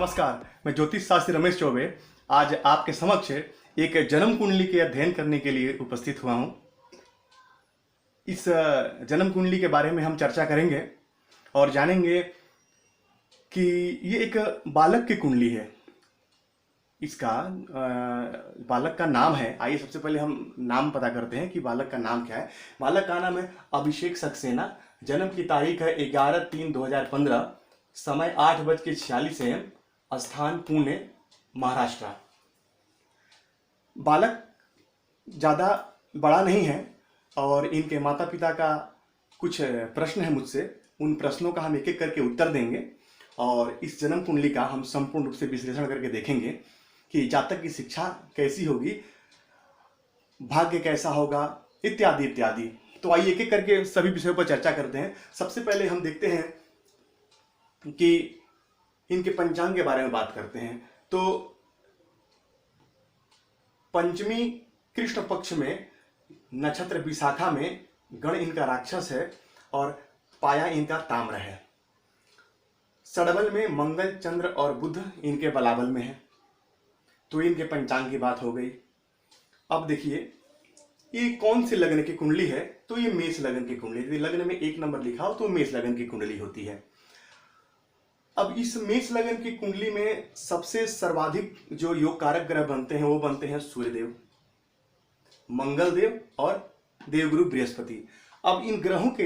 नमस्कार, मैं ज्योतिष शास्त्री रमेश चौबे आज आपके समक्ष एक जन्म कुंडली के अध्ययन करने के लिए उपस्थित हुआ हूँ। इस जन्म कुंडली के बारे में हम चर्चा करेंगे और जानेंगे कि ये एक बालक की कुंडली है। इसका बालक का नाम है, आइए सबसे पहले हम नाम पता करते हैं कि बालक का नाम क्या है। बालक का नाम है अभिषेक सक्सेना। जन्म की तारीख है 11/3/2015, समय 8:46 AM, स्थान पुणे, महाराष्ट्र। बालक ज़्यादा बड़ा नहीं है और इनके माता पिता का कुछ प्रश्न है मुझसे, उन प्रश्नों का हम एक एक करके उत्तर देंगे और इस जन्म कुंडली का हम संपूर्ण रूप से विश्लेषण करके देखेंगे कि जातक की शिक्षा कैसी होगी, भाग्य कैसा होगा, इत्यादि इत्यादि। तो आइए एक एक करके सभी विषयों पर चर्चा करते हैं। सबसे पहले हम देखते हैं कि इनके पंचांग के बारे में बात करते हैं। तो पंचमी कृष्ण पक्ष में नक्षत्र विशाखा में गण इनका राक्षस है और पाया इनका ताम्र है। सड़बल में मंगल, चंद्र और बुध इनके बलाबल में है। तो इनके पंचांग की बात हो गई। अब देखिए ये कौन सी लग्न की कुंडली है, तो ये मेष लग्न की कुंडली। यदि लग्न में 1 नंबर लिखा हो तो मेष लग्न की कुंडली होती है। अब इस मेष लग्न की कुंडली में सबसे सर्वाधिक जो योग कारक ग्रह बनते हैं वो बनते हैं सूर्यदेव, मंगल देव और देवगुरु बृहस्पति। अब इन ग्रहों के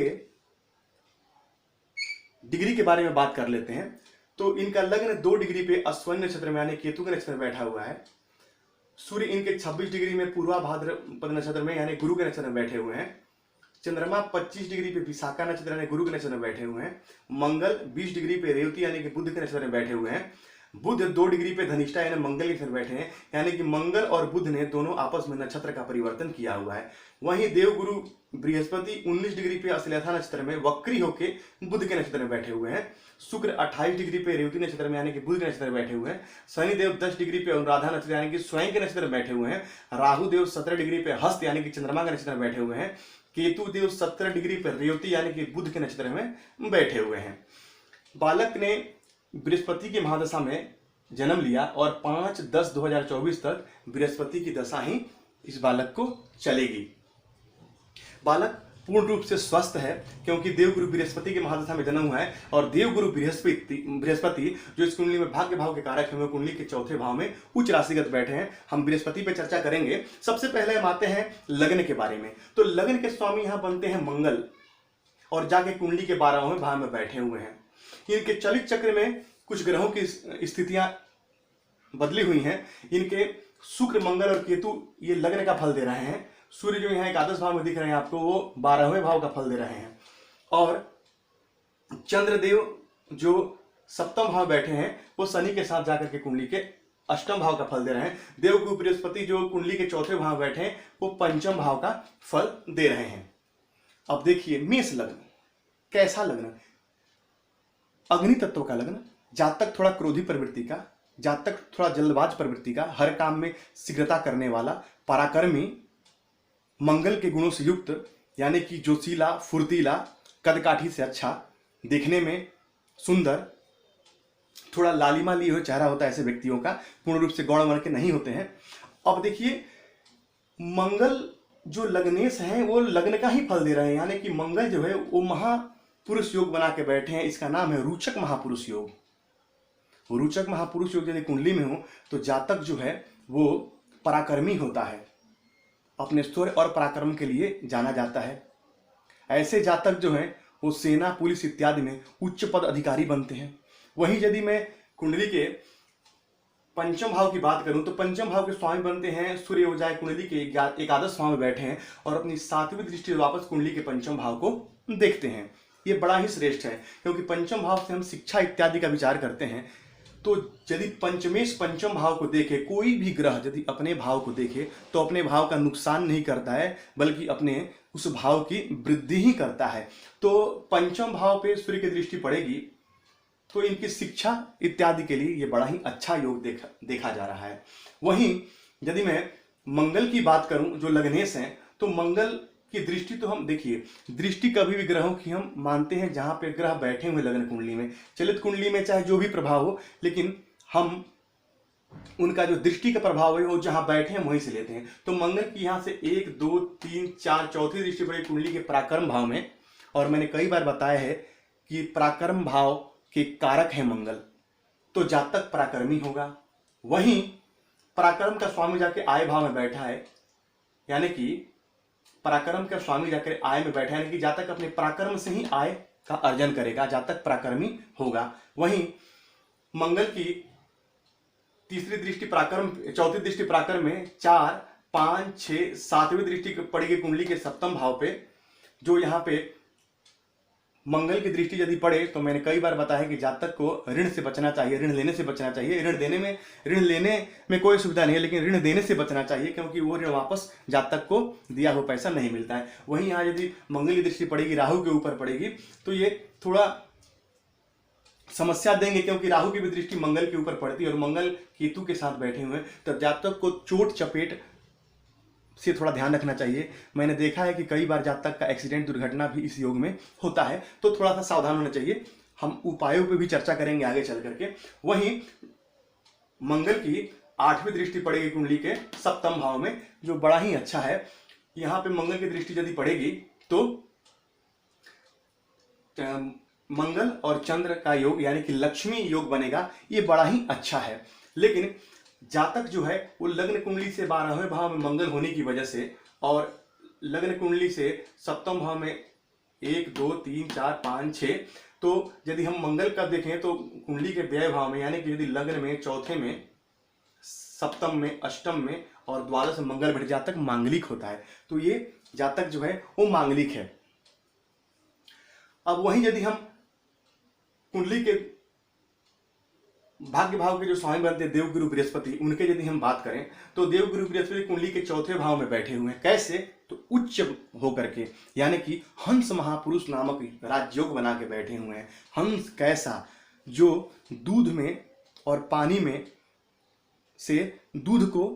डिग्री के बारे में बात कर लेते हैं। तो इनका लग्न 2 डिग्री पे अश्विनी नक्षत्र में यानी केतु के नक्षत्र में बैठा हुआ है। सूर्य इनके 26 डिग्री में पूर्वा भाद्रपद नक्षत्र में यानी गुरु के नक्षत्र में बैठे हुए हैं। चंद्रमा 25 डिग्री पे विशाखा नक्षत्र यानी गुरु के नक्षत्र में बैठे हुए हैं। मंगल 20 डिग्री पे रेवती यानी कि बुध के नक्षत्र में बैठे हुए हैं। बुध 2 डिग्री पे धनिष्ठा यानी मंगल के नक्षत्र में बैठे हैं, यानी कि मंगल और बुध ने दोनों आपस में नक्षत्र का परिवर्तन किया हुआ है। वहीं देवगुरु बृहस्पति 19 डिग्री पे अश्लेषा नक्षत्र में वक्री होके बुध के नक्षत्र में बैठे हुए हैं। शुक्र 28 डिग्री पे रेवती नक्षत्र में यानी कि बुध के नक्षत्र में बैठे हुए हैं। शनिदेव 10 डिग्री पे अनुराधा नक्षत्र यानी कि स्वयं के नक्षत्र में बैठे हुए हैं। राहु देव 17 डिग्री पे हस्त यानी कि चंद्रमा के नक्षत्र में बैठे हुए हैं। केतु देव 17 डिग्री पर रेवती यानी कि बुध के नक्षत्र में बैठे हुए हैं। बालक ने बृहस्पति की महादशा में जन्म लिया और 5/10/2024 तक बृहस्पति की दशा ही इस बालक को चलेगी। बालक पूर्ण रूप से स्वस्थ है क्योंकि देवगुरु बृहस्पति के महादशा में जन्म हुआ है और देवगुरु बृहस्पति जो इस कुंडली में भाग्य भाव के कारक है, वो कुंडली के 4थे भाव में उच्च राशिगत बैठे हैं। हम बृहस्पति पे चर्चा करेंगे। सबसे पहले हम आते हैं लग्न के बारे में। तो लग्न के स्वामी यहाँ बनते हैं मंगल और जाके कुंडली के 12वें भाव में बैठे हुए हैं। इनके चलित चक्र में कुछ ग्रहों की स्थितियां बदली हुई हैं। इनके शुक्र, मंगल और केतु ये लग्न का फल दे रहे हैं। सूर्य जो यहाँ एकादश भाव में दिख रहे हैं आपको, वो 12वें भाव का फल दे रहे हैं। और चंद्रदेव जो 7म भाव बैठे हैं वो शनि के साथ जाकर के कुंडली के 8म भाव का फल दे रहे हैं। देवगुरु बृहस्पति जो कुंडली के 4थे भाव बैठे हैं वो 5म भाव का फल दे रहे हैं। अब देखिए मेष लग्न कैसा लग्न, अग्नि तत्व का लग्न, जातक थोड़ा क्रोधी प्रवृत्ति का, जातक थोड़ा जल्दबाज प्रवृत्ति का, हर काम में शीघ्रता करने वाला, पराक्रमी, मंगल के गुणों से युक्त यानी कि जोशीला, फुर्तीला, कदकाठी से अच्छा, देखने में सुंदर, थोड़ा लालिमा लिए हुए चेहरा होता है ऐसे व्यक्तियों का, पूर्ण रूप से गौण वर्ण के नहीं होते हैं। अब देखिए मंगल जो लग्नेश हैं वो लग्न का ही फल दे रहे हैं, यानी कि मंगल जो है वो महापुरुष योग बना के बैठे हैं। इसका नाम है रोचक महापुरुष योग। रोचक महापुरुष योग यदि कुंडली में हो तो जातक जो है वो पराक्रमी होता है, अपने शौर्य और पराक्रम के लिए जाना जाता है। ऐसे जातक जो हैं वो सेना, पुलिस इत्यादि में उच्च पद अधिकारी बनते हैं। वहीं यदि मैं कुंडली के 5म भाव की बात करूं तो 5म भाव के स्वामी बनते हैं सूर्य। हो जाए कुंडली के एकादश भाव में बैठे हैं और अपनी 7वीं दृष्टि वापस कुंडली के 5म भाव को देखते हैं। ये बड़ा ही श्रेष्ठ है क्योंकि 5म भाव से हम शिक्षा इत्यादि का विचार करते हैं। तो यदि पंचमेश 5म भाव को देखे, कोई भी ग्रह यदि अपने भाव को देखे तो अपने भाव का नुकसान नहीं करता है बल्कि अपने उस भाव की वृद्धि ही करता है। तो 5म भाव पे सूर्य की दृष्टि पड़ेगी तो इनकी शिक्षा इत्यादि के लिए ये बड़ा ही अच्छा योग देखा जा रहा है। वहीं यदि मैं मंगल की बात करूं जो लग्नेश हैं, तो मंगल की दृष्टि तो हम देखिए, दृष्टि कभी भी ग्रहों की हम मानते हैं जहां पे ग्रह बैठे हुए लग्न कुंडली में, चलित कुंडली में चाहे जो भी प्रभाव हो, लेकिन हम उनका जो दृष्टि का प्रभाव है वो जहां बैठे हैं वहीं से लेते हैं। तो मंगल की यहां से 1 2 3 4 चौथी दृष्टि पड़ेगी कुंडली के पराक्रम भाव में। और मैंने कई बार बताया है कि पराक्रम भाव के कारक है मंगल, तो जातक पराक्रमी होगा। वहीं पराक्रम का स्वामी जाके आय भाव में बैठा है, यानी कि पराक्रम का स्वामी जाकर आय में बैठा है, यानी कि जातक अपने पराक्रम से ही आय का अर्जन करेगा, जातक पराक्रमी होगा। वहीं मंगल की तीसरी दृष्टि पराक्रम, चौथी दृष्टि पराक्रम में 4 5 6 7वीं दृष्टि पड़ेगी कुंडली के सप्तम भाव पे। जो यहाँ पे मंगल की दृष्टि यदि पड़े तो मैंने कई बार बताया कि जातक को ऋण से बचना चाहिए, ऋण लेने से बचना चाहिए। ऋण लेने में कोई सुविधा नहीं है, लेकिन ऋण देने से बचना चाहिए, क्योंकि वो ऋण वापस जातक को दिया हुआ पैसा नहीं मिलता है। वहीं यहाँ यदि मंगल की दृष्टि पड़ेगी, राहु के ऊपर पड़ेगी, तो ये थोड़ा समस्या देंगे, क्योंकि राहु की भी दृष्टि मंगल के ऊपर पड़ती है और मंगल केतु के साथ बैठे हुए हैं। तो जातक को चोट चपेट से थोड़ा ध्यान रखना चाहिए। मैंने देखा है कि कई बार जातक का एक्सीडेंट, दुर्घटना भी इस योग में होता है, तो थोड़ा सा सावधान होना चाहिए। हम उपायों पे भी चर्चा करेंगे आगे चल करके। वहीं मंगल की 8वीं दृष्टि पड़ेगी कुंडली के सप्तम भाव में, जो बड़ा ही अच्छा है। यहाँ पे मंगल की दृष्टि यदि पड़ेगी तो मंगल और चंद्र का योग, यानी कि लक्ष्मी योग बनेगा, ये बड़ा ही अच्छा है। लेकिन जातक जो है वो लग्न कुंडली से 12वें भाव में मंगल होने की वजह से और लग्न कुंडली से सप्तम भाव में 1 2 3 4 5 6, तो यदि हम मंगल का देखें तो कुंडली के व्यय भाव में, यानी कि यदि लग्न में, चौथे में, सप्तम में, अष्टम में और द्वादश में मंगल बैठ, जातक मांगलिक होता है। तो ये जातक जो है वो मांगलिक है। अब वहीं यदि हम कुंडली के भाग्य भाव के जो स्वामी बनते हैं देवगुरु बृहस्पति, उनके यदि हम बात करें तो देवगुरु बृहस्पति कुंडली के चौथे भाव में बैठे हुए हैं। कैसे? तो उच्च होकर के, यानी कि हंस महापुरुष नामक राजयोग बना के बैठे हुए हैं। हंस कैसा? जो दूध में और पानी में से दूध को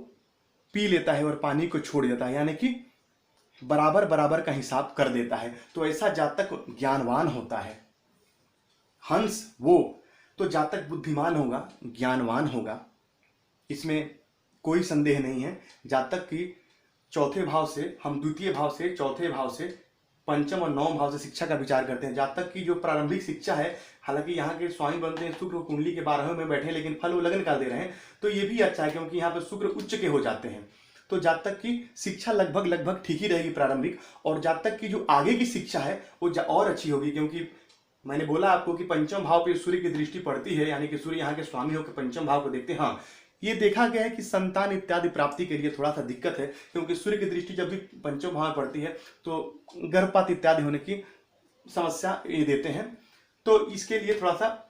पी लेता है और पानी को छोड़ देता है, यानी कि बराबर बराबर का हिसाब कर देता है। तो ऐसा जातक ज्ञानवान होता है। हंस वो तो जातक बुद्धिमान होगा, ज्ञानवान होगा, इसमें कोई संदेह नहीं है। जातक की चौथे भाव से, हम द्वितीय भाव से, चौथे भाव से, पंचम और नवम भाव से शिक्षा का विचार करते हैं। जातक की जो प्रारंभिक शिक्षा है, हालांकि यहाँ के स्वामी बनते हैं शुक्र कुंडली के 12वें में बैठे हैं, लेकिन फल वो लगन का दे रहे हैं, तो ये भी अच्छा है, क्योंकि यहाँ पर शुक्र उच्च के हो जाते हैं। तो जातक की शिक्षा लगभग ठीक ही रहेगी प्रारंभिक, और जातक की जो आगे की शिक्षा है वो और अच्छी होगी, क्योंकि मैंने बोला आपको कि पंचम भाव पे सूर्य की दृष्टि पड़ती है, यानी कि सूर्य यहाँ के स्वामी होकर पंचम भाव को देखते हैं। हाँ, ये देखा गया है कि संतान इत्यादि प्राप्ति के लिए थोड़ा सा दिक्कत है, क्योंकि सूर्य की दृष्टि जब भी पंचम भाव में पड़ती है तो गर्भपात इत्यादि होने की समस्या ये देते हैं। तो इसके लिए थोड़ा सा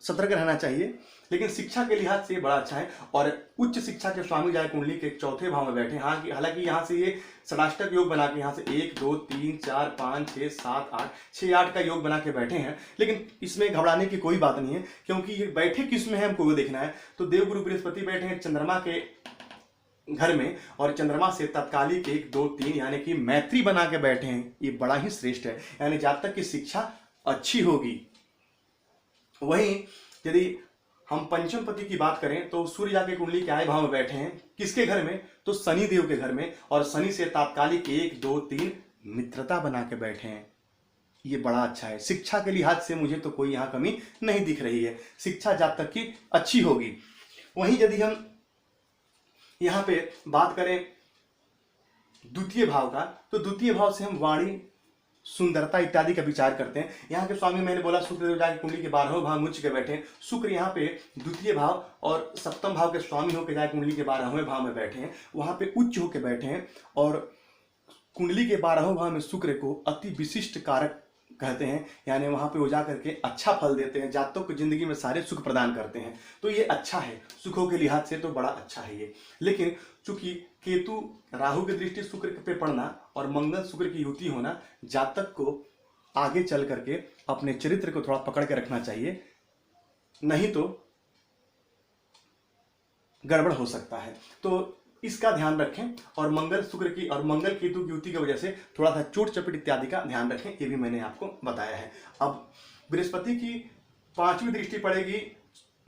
सतर्क रहना चाहिए। लेकिन शिक्षा के लिहाज से बड़ा अच्छा है। और उच्च शिक्षा के स्वामी जाए कुंडली के चौथे भाव में बैठे, हाँ, हालांकि यहाँ से ये षडाष्टक योग बना के यहाँ से 1 2 3 4 5 6 7 8 6 8 का योग बना के बैठे हैं। लेकिन इसमें घबराने की कोई बात नहीं है, क्योंकि ये बैठे किस में है हमको वो देखना है। तो देवगुरु बृहस्पति बैठे हैं चंद्रमा के घर में, और चंद्रमा से तत्कालिक 1 2 3 यानी कि मैत्री बना के बैठे हैं। ये बड़ा ही श्रेष्ठ है, यानी जातक की शिक्षा अच्छी होगी। वहीं यदि हम पंचम पति की बात करें तो सूर्य जाके कुंडली के आय भाव में बैठे हैं, किसके घर में? तो शनि देव के घर में, और शनि से तात्कालिक 1 2 3 मित्रता बना के बैठे हैं। ये बड़ा अच्छा है। शिक्षा के लिहाज से मुझे तो कोई यहाँ कमी नहीं दिख रही है, शिक्षा जातक की अच्छी होगी। वहीं यदि हम यहाँ पे बात करें द्वितीय भाव का, तो द्वितीय भाव से हम वाणी, सुंदरता इत्यादि का विचार करते हैं। यहाँ के स्वामी मैंने बोला शुक्र जाके कुंडली के 12वें भाव में उच्च के बैठे हैं। शुक्र यहाँ पे द्वितीय भाव और सप्तम भाव के स्वामी होकर जाके कुंडली के 12वें भाव में बैठे हैं, वहां पे उच्च होकर बैठे हैं। और कुंडली के 12वें भाव में शुक्र को अति विशिष्ट कारक कहते हैं, यानी वहां पे वो जा करके अच्छा फल देते हैं, जातकों को जिंदगी में सारे सुख प्रदान करते हैं। तो ये अच्छा है, सुखों के लिहाज से तो बड़ा अच्छा है ये। लेकिन चूंकि केतु राहु की दृष्टि शुक्र पे पड़ना और मंगल शुक्र की युति होना, जातक को आगे चल करके अपने चरित्र को थोड़ा पकड़ के रखना चाहिए, नहीं तो गड़बड़ हो सकता है। तो इसका ध्यान रखें, और मंगल शुक्र की और मंगल केतु की युति की वजह से थोड़ा सा चोट चपेट इत्यादि का ध्यान रखें, ये भी मैंने आपको बताया है। अब बृहस्पति की 5वीं दृष्टि पड़ेगी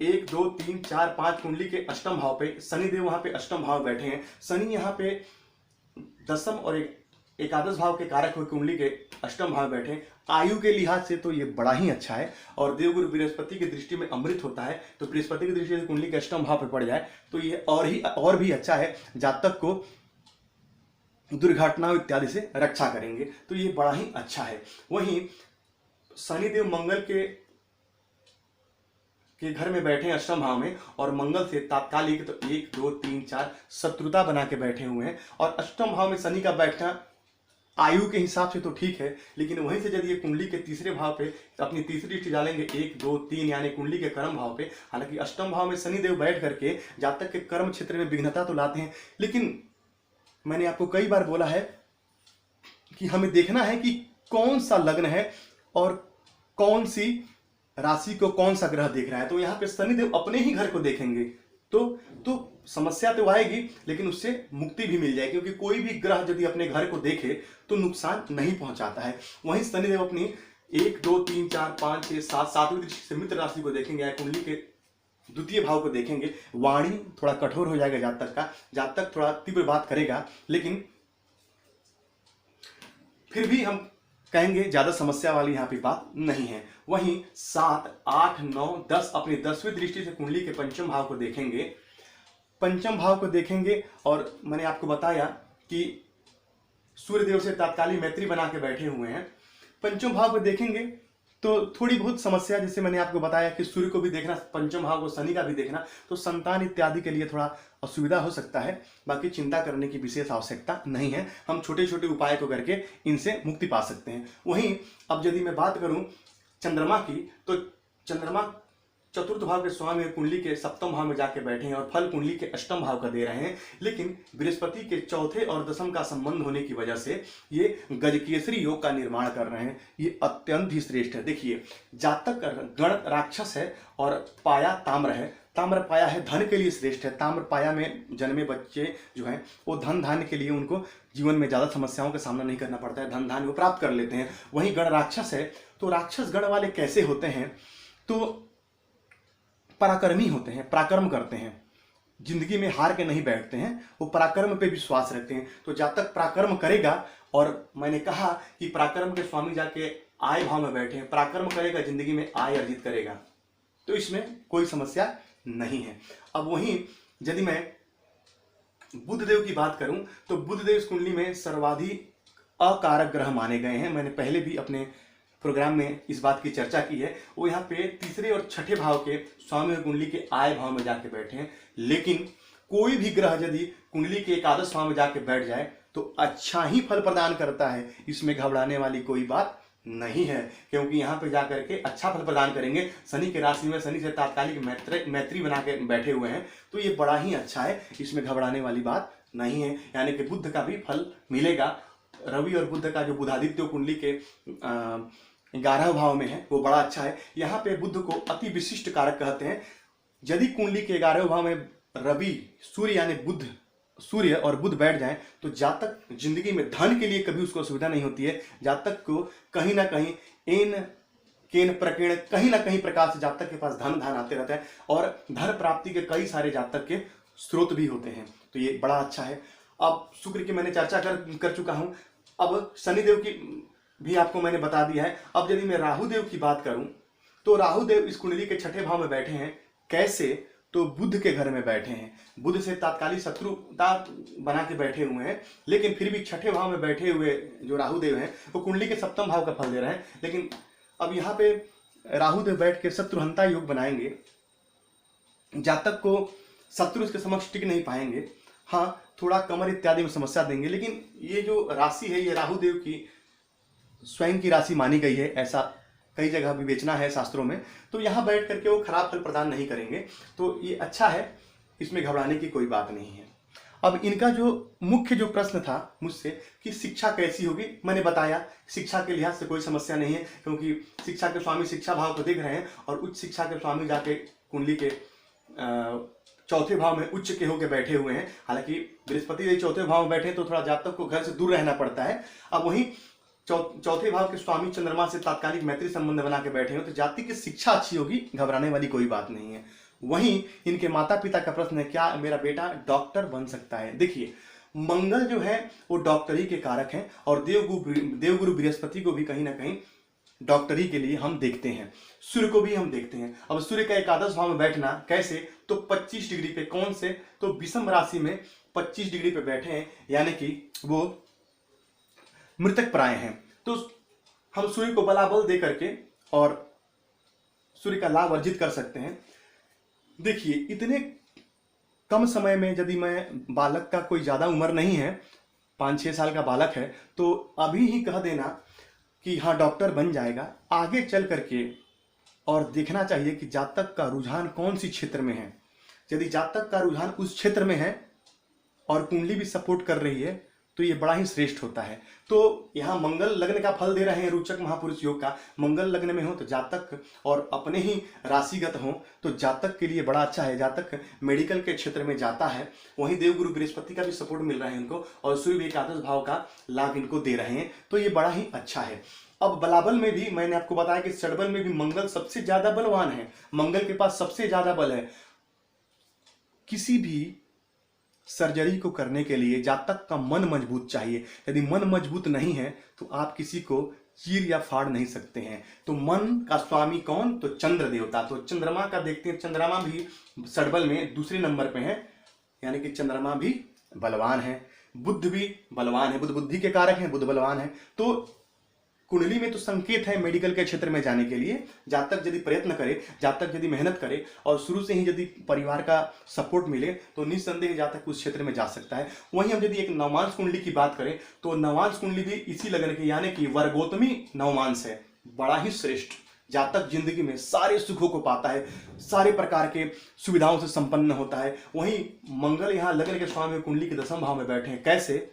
1 2 3 4 5 कुंडली के अष्टम भाव पे शनिदेव वहां पे अष्टम भाव बैठे हैं। शनि यहाँ पे दसम और एकादश भाव के कारक हुए कुंडली के अष्टम भाव बैठे हैं। आयु के लिहाज से तो ये बड़ा ही अच्छा है और देवगुरु बृहस्पति की दृष्टि में अमृत होता है, तो बृहस्पति की दृष्टि से कुंडली के अष्टम भाव पे पड़ जाए तो ये और भी अच्छा है, जातक को दुर्घटनाओं इत्यादि से रक्षा करेंगे, तो ये बड़ा ही अच्छा है। वहीं शनिदेव मंगल के घर में बैठे हैं अष्टम भाव में और मंगल से तात्कालिक तो 1 2 3 4 शत्रुता बना के बैठे हुए हैं। और अष्टम भाव में शनि का बैठना आयु के हिसाब से तो ठीक है, लेकिन वहीं से यदि ये कुंडली के तीसरे भाव पे अपनी तीसरी दृष्टि डालेंगे 1 2 3 यानी कुंडली के कर्म भाव पे, हालांकि अष्टम भाव में शनिदेव बैठ करके जातक के कर्म क्षेत्र में विघ्नता तो लाते हैं, लेकिन मैंने आपको कई बार बोला है कि हमें देखना है कि कौन सा लग्न है और कौन सी राशि को कौन सा ग्रह देख रहा है। तो यहाँ पे शनिदेव अपने ही घर को देखेंगे तो समस्या तो आएगी, लेकिन उससे मुक्ति भी मिल जाएगी, क्योंकि कोई भी ग्रह यदि अपने घर को देखे तो नुकसान नहीं पहुंचाता है। वहीं शनिदेव अपनी 1 2 3 4 5 6 7 सातवीं दृष्टि से मित्र राशि को देखेंगे, कुंडली के द्वितीय भाव को देखेंगे। वाणी थोड़ा कठोर हो जाएगा जातक का, जातक थोड़ा तीव्र बात करेगा, लेकिन फिर भी हम कहेंगे ज्यादा समस्या वाली यहाँ पे बात नहीं है। वहीं 7 8 9 10 अपनी 10वीं दृष्टि से कुंडली के पंचम भाव को देखेंगे, पंचम भाव को देखेंगे और मैंने आपको बताया कि सूर्यदेव से तात्कालिक मैत्री बना के बैठे हुए हैं। पंचम भाव को देखेंगे तो थोड़ी बहुत समस्या, जैसे मैंने आपको बताया कि सूर्य को भी देखना, पंचम भाव को शनि का भी देखना, तो संतान इत्यादि के लिए थोड़ा असुविधा हो सकता है। बाकी चिंता करने की विशेष आवश्यकता नहीं है, हम छोटे छोटे उपाय को करके इनसे मुक्ति पा सकते हैं। वहीं अब यदि मैं बात करूं चंद्रमा की, तो चंद्रमा चतुर्थ भाव के स्वामी कुंडली के सप्तम भाव में जाके बैठे हैं और फल कुंडली के अष्टम भाव का दे रहे हैं, लेकिन बृहस्पति के चौथे और दसम का संबंध होने की वजह से ये गजकेसरी योग का निर्माण कर रहे हैं। ये अत्यंत ही श्रेष्ठ है। देखिए, जातक गण राक्षस है और पाया ताम्र है, ताम्र पाया है धन के लिए श्रेष्ठ है। ताम्र पाया में जन्मे बच्चे जो हैं वो धन धान्य के लिए उनको जीवन में ज्यादा समस्याओं का सामना नहीं करना पड़ता है, धन धान्य वो प्राप्त कर लेते हैं। वहीं गण राक्षस है, तो राक्षस गण वाले कैसे होते हैं, तो पराक्रमी होते हैं, पराक्रम करते हैं, जिंदगी में हार के नहीं बैठते हैं, वो पराक्रम पे विश्वास रखते हैं। तो जातक पराक्रम करेगा, और मैंने कहा कि पराक्रम के स्वामी जाके आय भाव में बैठे हैं, पराक्रम करेगा, जिंदगी में आय अर्जित करेगा, तो इसमें कोई समस्या नहीं है। अब वहीं यदि मैं बुध देव की बात करूं तो बुध देव इस कुंडली में सर्वाधिक अकारक ग्रह माने गए हैं। मैंने पहले भी अपने प्रोग्राम में इस बात की चर्चा की है। वो यहाँ पे तीसरे और छठे भाव के स्वामी कुंडली के आय भाव में जाके बैठे हैं, लेकिन कोई भी ग्रह यदि कुंडली के एकादश भाव में जाके बैठ जाए तो अच्छा ही फल प्रदान करता है, इसमें घबराने वाली कोई बात नहीं है, क्योंकि यहाँ पे जाकर के अच्छा फल प्रदान करेंगे। शनि के राशि में शनि से तात्कालिक मैत्री बना के बैठे हुए हैं, तो ये बड़ा ही अच्छा है, इसमें घबराने वाली बात नहीं है। यानी कि बुध का भी फल मिलेगा। रवि और बुध का जो बुधादित्य कुंडली के 11 भाव में है वो बड़ा अच्छा है। यहाँ पे बुध को अति विशिष्ट कारक कहते हैं। यदि कुंडली के 11 भाव में रवि सूर्य यानी बुध सूर्य और बुध बैठ जाएं तो जातक जिंदगी में धन के लिए कभी उसको असुविधा नहीं होती है। जातक को कहीं ना कहीं कहीं ना कहीं प्रकार से जातक के पास धन आते रहता है और धन प्राप्ति के कई सारे जातक के स्रोत भी होते हैं, तो ये बड़ा अच्छा है। अब शुक्र की मैंने चर्चा कर चुका हूं, अब शनिदेव की भी आपको मैंने बता दिया है। अब यदि मैं राहुदेव की बात करूं तो राहुदेव इस कुंडली के छठे भाव में बैठे हैं। कैसे? तो बुध के घर में बैठे हैं, बुध से तात्कालिक शत्रुता बना के बैठे हुए हैं, लेकिन फिर भी छठे भाव में बैठे हुए जो राहुदेव हैं वो कुंडली के सप्तम भाव का फल दे रहे हैं। लेकिन अब यहाँ पे राहुदेव बैठ के शत्रुहंता योग बनाएंगे, जातक को शत्रु इसके समक्ष टिक नहीं पाएंगे। हाँ, थोड़ा कमर इत्यादि में समस्या देंगे, लेकिन ये जो राशि है ये राहुदेव की स्वयं की राशि मानी गई है, ऐसा कई जगह विवेचना है शास्त्रों में। तो यहाँ बैठ करके वो खराब फल प्रदान नहीं करेंगे, तो ये अच्छा है, इसमें घबराने की कोई बात नहीं है। अब इनका जो मुख्य जो प्रश्न था मुझसे कि शिक्षा कैसी होगी, मैंने बताया शिक्षा के लिहाज से कोई समस्या नहीं है, क्योंकि शिक्षा के स्वामी शिक्षा भाव को देख रहे हैं और उच्च शिक्षा के स्वामी जाके कुंडली के चौथे भाव में उच्च के होकर बैठे हुए हैं। हालांकि बृहस्पति चौथे भाव में बैठे तो थोड़ा जातक को घर से दूर रहना पड़ता है। अब वहीं चौथे भाव के स्वामी चंद्रमा से तात्कालिक मैत्री संबंध बना के बैठे हो तो जाति की शिक्षा अच्छी होगी, घबराने वाली कोई बात नहीं है। वहीं इनके माता पिता का प्रश्न है, क्या मेरा बेटा डॉक्टर बन सकता है? देखिए, मंगल जो है वो डॉक्टरी के कारक हैं, और देवगुरु बृहस्पति को भी कहीं ना कहीं डॉक्टरी के लिए हम देखते हैं। सूर्य को भी हम देखते हैं। अब सूर्य का एकादश भाव में बैठना कैसे, तो 25 डिग्री पे, कौन से, तो विषम राशि में 25 डिग्री पे बैठे हैं, यानी कि वो मृतक प्राय हैं। तो हम सूर्य को बलाबल दे करके और सूर्य का लाभ अर्जित कर सकते हैं। देखिए, इतने कम समय में यदि मैं, बालक का कोई ज़्यादा उम्र नहीं है, 5-6 साल का बालक है, तो अभी ही कह देना कि हाँ डॉक्टर बन जाएगा, आगे चल करके और देखना चाहिए कि जातक का रुझान कौन सी क्षेत्र में है। यदि जातक का रुझान उस क्षेत्र में है और कुंडली भी सपोर्ट कर रही है तो ये बड़ा ही श्रेष्ठ होता है। तो यहाँ मंगल लग्न का फल दे रहे हैं रोचक महापुरुष योग का। मंगल लग्न में हो तो जातक, और अपने ही राशिगत हो तो जातक के लिए बड़ा अच्छा है। जातक मेडिकल के क्षेत्र में जाता है, वहीं देवगुरु बृहस्पति का भी सपोर्ट मिल रहा है इनको, और सूर्य भी एकादश भाव का लाभ इनको दे रहे हैं, तो ये बड़ा ही अच्छा है। अब बलाबल में भी मैंने आपको बताया कि षडबल में भी मंगल सबसे ज्यादा बलवान है। मंगल के पास सबसे ज्यादा बल है। किसी भी सर्जरी को करने के लिए जातक का मन मजबूत चाहिए। यदि मन मजबूत नहीं है तो आप किसी को चीर या फाड़ नहीं सकते हैं। तो मन का स्वामी कौन, तो चंद्र देवता। तो चंद्रमा का देखते हैं, चंद्रमा भी षडबल में दूसरे नंबर पे है, यानी कि चंद्रमा भी बलवान है। बुध भी बलवान है, बुध बुद्धि के कारक हैं, बुध बलवान है। तो कुंडली में तो संकेत है मेडिकल के क्षेत्र में जाने के लिए। जातक यदि प्रयत्न करे, जातक यदि मेहनत करे और शुरू से ही यदि परिवार का सपोर्ट मिले तो निस्संदेह जातक उस क्षेत्र में जा सकता है। वहीं हम यदि एक नवमांश कुंडली की बात करें तो नवमांश कुंडली भी इसी लगन की, यानी कि वर्गोत्तमी नवमांश है। बड़ा ही श्रेष्ठ। जातक जिंदगी में सारे सुखों को पाता है, सारे प्रकार के सुविधाओं से संपन्न होता है। वहीं मंगल यहाँ लग्न के स्वामी कुंडली के 10वें भाव में बैठे हैं, कैसे,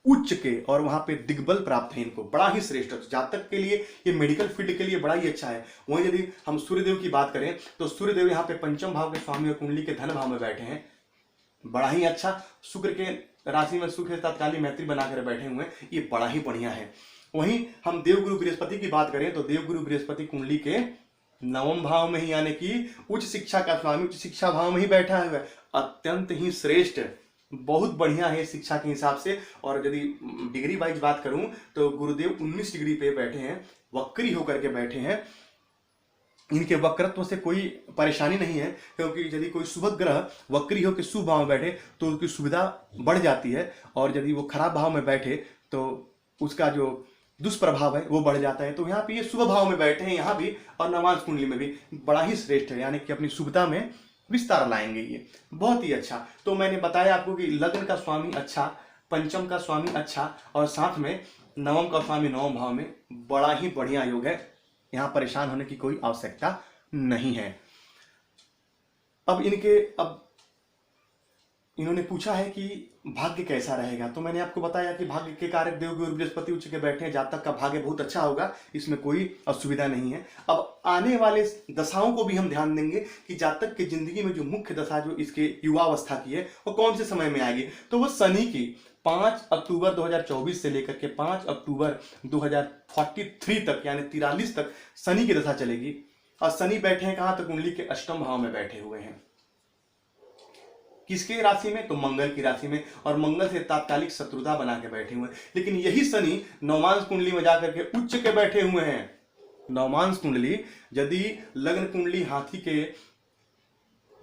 उच्च के, और वहां पे दिग्बल प्राप्त है इनको, बड़ा ही श्रेष्ठ। जातक के लिए ये मेडिकल फील्ड के लिए बड़ा ही अच्छा है। वहीं यदि हम सूर्यदेव की बात करें तो सूर्यदेव यहाँ पे 5वें भाव के स्वामी और कुंडली के धन भाव में बैठे हैं, बड़ा ही अच्छा। शुक्र के राशि में सुख तात्कालिक मैत्री बनाकर बैठे हुए हैं, ये बड़ा ही बढ़िया है। वहीं हम देवगुरु बृहस्पति की बात करें तो देवगुरु बृहस्पति कुंडली के 9वें भाव में ही, यानी कि उच्च शिक्षा का स्वामी, उच्च शिक्षा भाव में ही बैठा हुआ है। अत्यंत ही श्रेष्ठ, बहुत बढ़िया है शिक्षा के हिसाब से। और यदि डिग्री वाइज बात करूं तो गुरुदेव 19 डिग्री पे बैठे हैं, वक्री होकर के बैठे हैं। इनके वक्रत्व से कोई परेशानी नहीं है, क्योंकि यदि कोई शुभ ग्रह वक्री हो के शुभ भाव में बैठे तो उसकी सुविधा बढ़ जाती है, और यदि वो खराब भाव में बैठे तो उसका जो दुष्प्रभाव है वो बढ़ जाता है। तो यहाँ पे ये शुभ भाव में बैठे हैं यहाँ भी, और नवमांश कुंडली में भी बड़ा ही श्रेष्ठ है, यानी कि अपनी शुभता में विस्तार लाएंगे, ये बहुत ही अच्छा। तो मैंने बताया आपको कि लग्न का स्वामी अच्छा, पंचम का स्वामी अच्छा, और साथ में नवम का स्वामी 9वें भाव में, बड़ा ही बढ़िया योग है। यहां परेशान होने की कोई आवश्यकता नहीं है। अब इन्होंने पूछा है कि भाग्य कैसा रहेगा, तो मैंने आपको बताया कि भाग्य के कारक देवगुरु बृहस्पति उच्च के बैठे हैं, जातक का भाग्य बहुत अच्छा होगा, इसमें कोई असुविधा नहीं है। अब आने वाले दशाओं को भी हम ध्यान देंगे कि जातक की जिंदगी में जो मुख्य दशा जो इसके युवावस्था की है वो कौन से समय में आएगी, तो वो शनि की 5 अक्टूबर 2024 से लेकर के 5 अक्टूबर 2043 तक, यानी 43 तक शनि की दशा चलेगी। और शनि बैठे हैं कहां, तो कुंडली के 8वें भाव में बैठे हुए हैं। किसके राशि में, तो मंगल की राशि में, और मंगल से तात्कालिक शत्रुता बना के बैठे हुए हैं। लेकिन यही शनि नवमांश कुंडली में जाकर के उच्च के बैठे हुए हैं। नवमांश कुंडली, यदि लग्न कुंडली हाथी के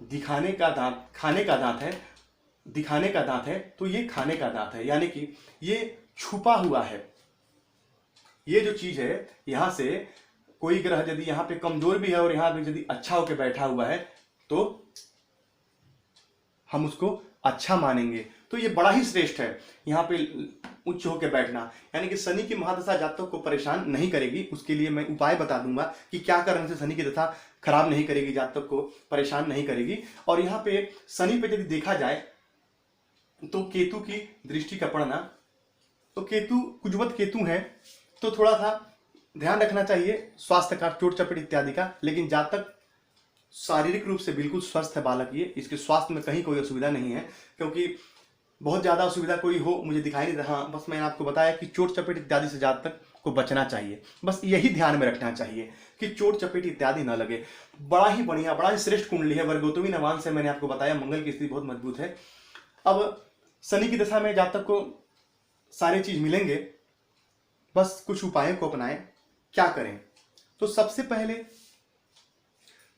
दिखाने का दांत, खाने का दांत है, दिखाने का दांत है, तो ये खाने का दांत है, यानी कि ये छुपा हुआ है। ये जो चीज है, यहां से कोई ग्रह यदि यहाँ पे कमजोर भी है और यहाँ पे यदि अच्छा होकर बैठा हुआ है तो हम उसको अच्छा मानेंगे। तो ये बड़ा ही श्रेष्ठ है यहाँ पे उच्च होकर बैठना, यानी कि शनि की महादशा जातक को परेशान नहीं करेगी। उसके लिए मैं उपाय बता दूंगा कि क्या करने से शनि की दशा खराब नहीं करेगी, जातक को परेशान नहीं करेगी। और यहाँ पे शनि पे यदि देखा जाए तो केतु की दृष्टि का पड़ना, तो केतु कुजवत केतु है, तो थोड़ा सा ध्यान रखना चाहिए स्वास्थ्य का, चोट चपेट इत्यादि का। लेकिन जातक शारीरिक रूप से बिल्कुल स्वस्थ है बालक, ये इसके स्वास्थ्य में कहीं कोई असुविधा नहीं है, क्योंकि बहुत ज़्यादा असुविधा कोई हो मुझे दिखाई नहीं रहा। बस मैंने आपको बताया कि चोट चपेट इत्यादि से जातक को बचना चाहिए। बस यही ध्यान में रखना चाहिए कि चोट चपेट इत्यादि न लगे। बड़ा ही बढ़िया, बड़ा ही श्रेष्ठ कुंडली है। वर्गोत्तमी नवांश से मैंने आपको बताया मंगल की स्थिति बहुत मजबूत है। अब शनि की दशा में जातक को सारी चीज मिलेंगे, बस कुछ उपायों को अपनाएं। क्या करें? तो सबसे पहले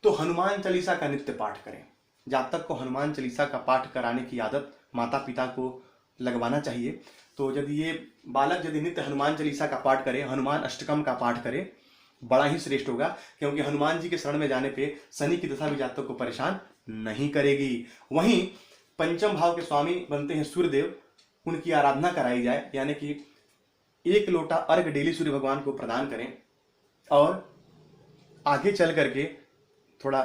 तो हनुमान चालीसा का नित्य पाठ करें। जातक को हनुमान चालीसा का पाठ कराने की आदत माता पिता को लगवाना चाहिए। तो यदि ये बालक यदि नित्य हनुमान चालीसा का पाठ करे, हनुमान अष्टकम का पाठ करे, बड़ा ही श्रेष्ठ होगा, क्योंकि हनुमान जी के शरण में जाने पे शनि की दशा भी जातक को परेशान नहीं करेगी। वहीं पंचम भाव के स्वामी बनते हैं सूर्यदेव, उनकी आराधना कराई जाए, यानी कि 1 लोटा अर्घ डेली सूर्य भगवान को प्रदान करें और आगे चल करके थोड़ा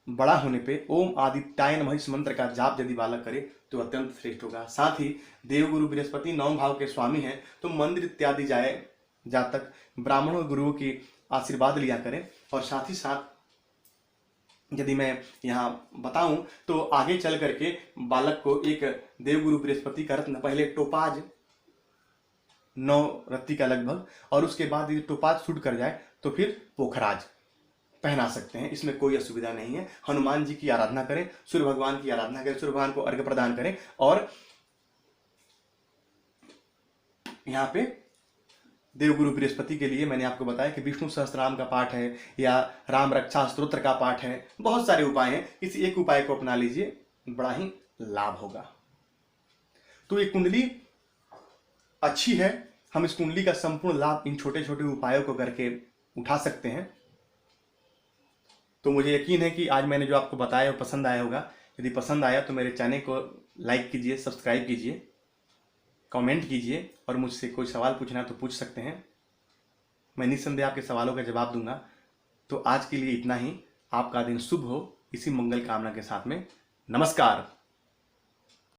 बड़ा होने पे ओम आदित्याय नमः इस मंत्र का जाप यदि बालक करे तो अत्यंत श्रेष्ठ होगा। साथ ही देवगुरु बृहस्पति 9 भाव के स्वामी हैं, तो मंदिर इत्यादि जाए जातक, ब्राह्मणों गुरुओं की आशीर्वाद लिया करें। और साथ ही साथ यदि मैं यहाँ बताऊं तो आगे चल करके बालक को एक देवगुरु बृहस्पति का रत्न, पहले टोपाज 9 रत्ती का लगभग, और उसके बाद यदि टोपाज छूट कर जाए तो फिर पोखराज पहना सकते हैं। इसमें कोई असुविधा नहीं है। हनुमान जी की आराधना करें, सूर्य भगवान की आराधना करें, सूर्य भगवान को अर्घ्य प्रदान करें। और यहाँ पे देवगुरु बृहस्पति के लिए मैंने आपको बताया कि विष्णु सहस्त्रनाम का पाठ है या राम रक्षा स्तोत्र का पाठ है, बहुत सारे उपाय हैं। किसी एक उपाय को अपना लीजिए, बड़ा ही लाभ होगा। तो ये कुंडली अच्छी है, हम इस कुंडली का संपूर्ण लाभ इन छोटे छोटे उपायों को करके उठा सकते हैं। तो मुझे यकीन है कि आज मैंने जो आपको बताया वो पसंद आया होगा। यदि पसंद आया तो मेरे चैनल को लाइक कीजिए, सब्सक्राइब कीजिए, कमेंट कीजिए, और मुझसे कोई सवाल पूछना है तो पूछ सकते हैं। मैं निस्संदेह आपके सवालों का जवाब दूंगा। तो आज के लिए इतना ही। आपका दिन शुभ हो, इसी मंगल कामना के साथ में नमस्कार।